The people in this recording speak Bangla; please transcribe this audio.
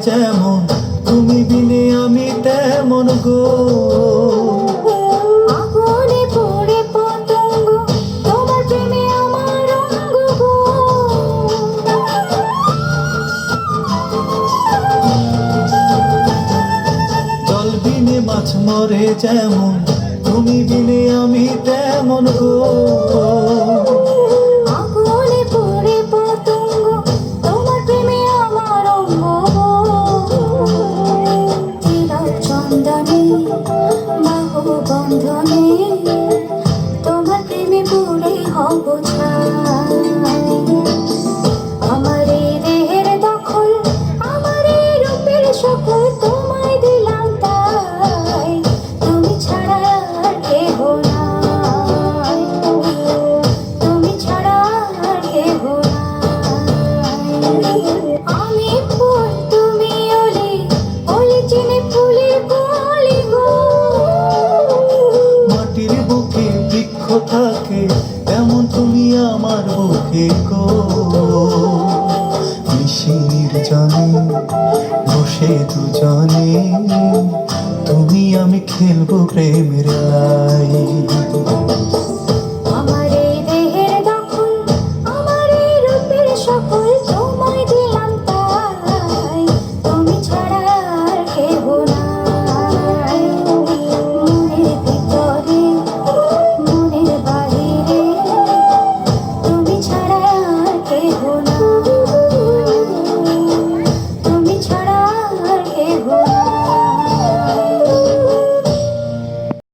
যেমন, তুমি বিনে আমি তেমন গো। আগুনে পড়ে পতঙ্গ, তোমার প্রেমে আমার অঙ্গ গো। জল বিনে মাছ মরে যেমন, তুমি বিনে আমি তেমন গো। আগুনে পড়ে পতঙ্গ, তোমার প্রেমে আমার অঙ্গ গো। চিরাগ চন্দনে বাহু বন্ধনে, তোমার প্রেমে পড়ে হব ছাই। আমার এই দেহের দখল, আমার এই রূপের সকল তোমায় দিলাম তাই। তুমি ছাড়া আর কেহ নাই, তুমি ছাড়া আর কেহ নাই। আমি ফুল তুমি অলি, অলি চিনি ফুলের কলি গো। মাটির বুকে বৃক্ষ থাকে, তেমন তুমি আমার বুকে গো। নিশির জনে বসে দুজনে, তুমি আমি খেলবো প্রেমের লাই।